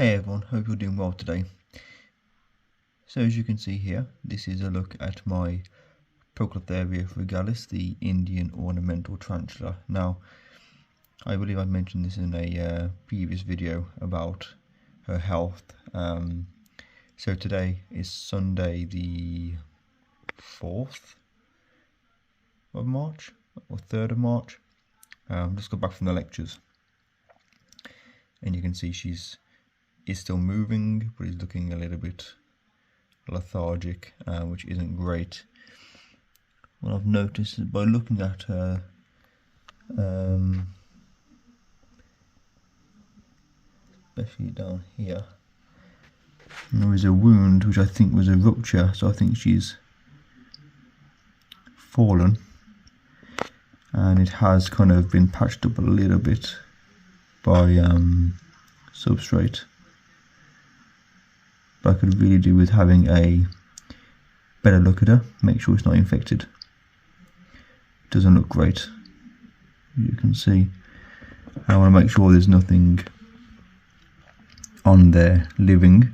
Hey everyone, hope you're doing well today. So as you can see here, this is a look at my Poecilotheria regalis, the Indian ornamental tarantula. Now, I believe I mentioned this in a previous video about her health. So today is Sunday the 4th of March, or 3rd of March. Just got back from the lectures. And you can see she's still moving, but is looking a little bit lethargic, which isn't great. What I've noticed is by looking at her, especially down here, there is a wound which I think was a rupture, so I think she's fallen, and it has kind of been patched up a little bit by substrate. But I could really do with having a better look at her, make sure it's not infected. It doesn't look great, you can see. I want to make sure there's nothing on there living.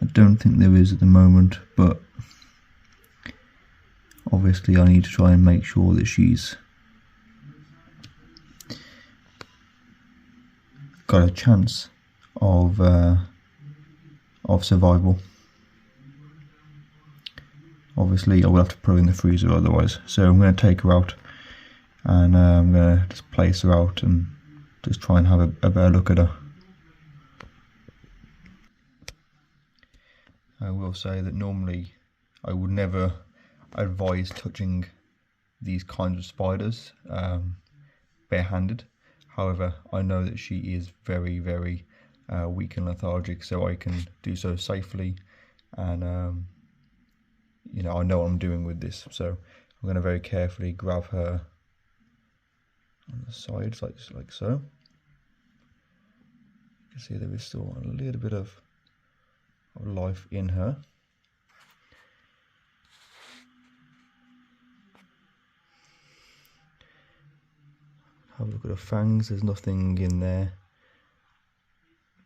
I don't think there is at the moment, but obviously I need to try and make sure that she's got a chance of survival. Obviously I will have to put her in the freezer otherwise, so I'm going to take her out and I'm going to just place her out and just try and have a better look at her. I will say that normally I would never advise touching these kinds of spiders barehanded. However, I know that she is very weak and lethargic, so I can do so safely, and you know, I know what I'm doing with this, so I'm going to very carefully grab her on the sides like so. You can see there is still a little bit of life in her. Have a look at her fangs. There's nothing in there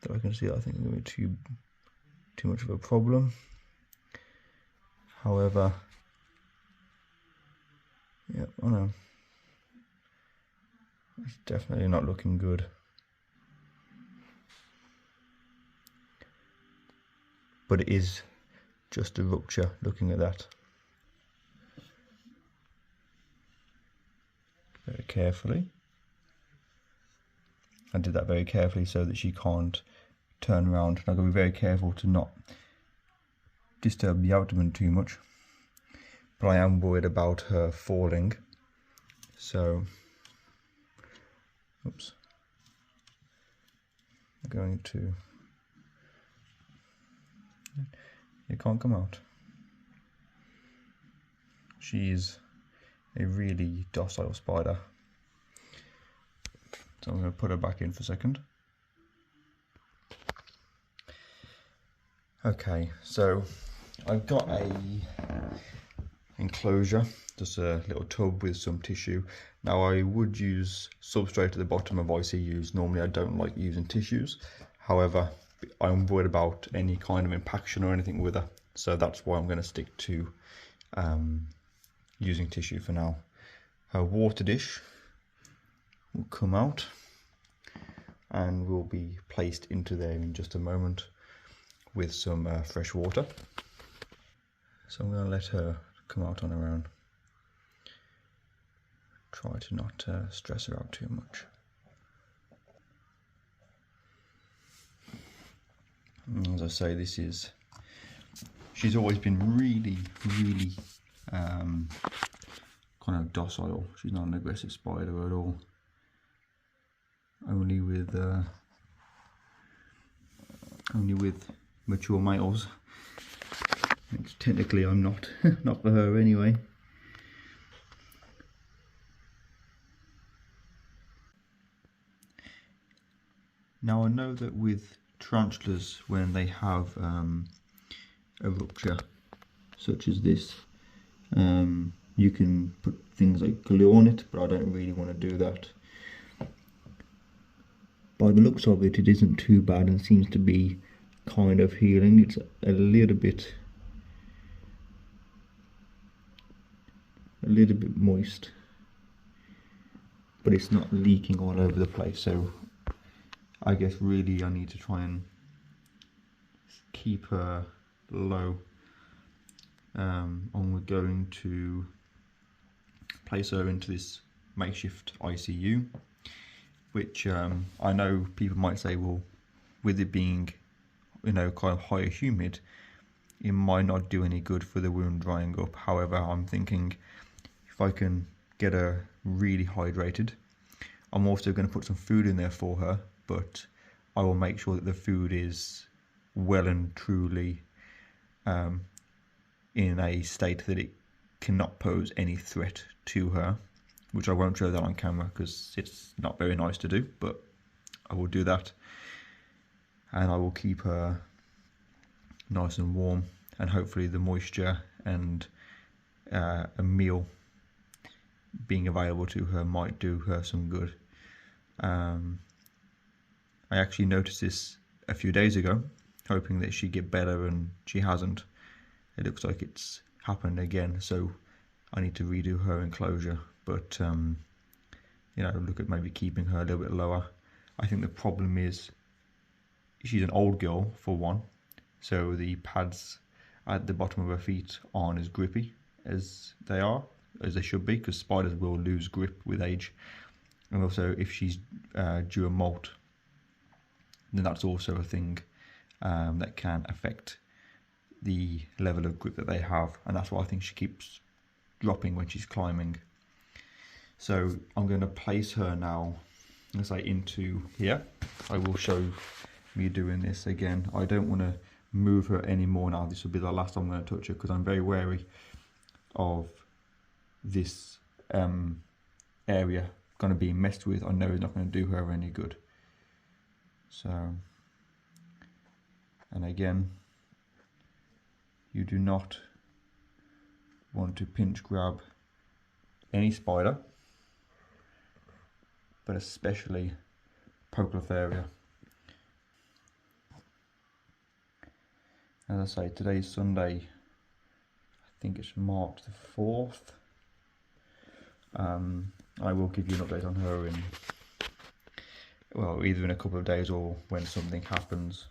that I can see that I think is going to be too much of a problem. However, yeah, I know it's definitely not looking good. But it is just a rupture, looking at that. Very carefully. I did that very carefully so that she can't turn around. I've got to be very careful to not disturb the abdomen too much. But I am worried about her falling. So, oops. I'm going to... It can't come out. She's a really docile spider. So I'm going to put her back in for a second. Okay, so I've got a enclosure, just a little tub with some tissue. Now I would use substrate at the bottom of ICUs. Normally I don't like using tissues. However, I'm worried about any kind of impaction or anything with her. So that's why I'm going to stick to using tissue for now. Her water dish will come out and will be placed into there in just a moment with some fresh water. So I'm going to let her come out on her own. Try to not stress her out too much. As I say, she's always been really kind of docile. She's not an aggressive spider at all. Only with mature males. Which technically I'm not, not for her anyway. Now I know that with tarantulas, when they have a rupture such as this, you can put things like glue on it, but I don't really want to do that. by the looks of it, it isn't too bad and seems to be kind of healing. It's a little bit moist, but it's not leaking all over the place. So I guess really I need to try and keep her low. We're going to place her into this makeshift ICU, which I know people might say, well, with it being, you know, kind of high humid, it might not do any good for the wound drying up. However, I'm thinking if I can get her really hydrated, I'm also going to put some food in there for her, but I will make sure that the food is well and truly in a state that it cannot pose any threat to her, which I won't show that on camera because it's not very nice to do, but I will do that. And I will keep her nice and warm, and hopefully the moisture and a meal being available to her might do her some good. I actually noticed this a few days ago, hoping that she'd get better, and she hasn't. It looks like it's happened again, so I need to redo her enclosure, but you know, look at maybe keeping her a little bit lower. I think the problem is she's an old girl, for one, so the pads at the bottom of her feet aren't as grippy as they should be, because spiders will lose grip with age. And also, if she's due a molt, then that's also a thing that can affect the level of grip that they have, and that's why I think she keeps dropping when she's climbing. So I'm going to place her now, let's say, into here. I will show me doing this again. I don't want to move her anymore now. This will be the last time I'm going to touch her, because I'm very wary of this area going to be messed with. I know it's not going to do her any good. So, and again, you do not want to pinch grab any spider, but especially Poecilotheria. As I say, today's Sunday, I think it's March the 4th. I will give you an update on her in, well, either in a couple of days or when something happens.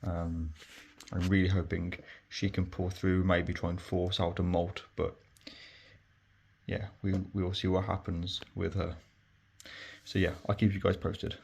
I'm really hoping she can pull through, maybe try and force out a molt, but yeah, we will see what happens with her. So yeah, I'll keep you guys posted.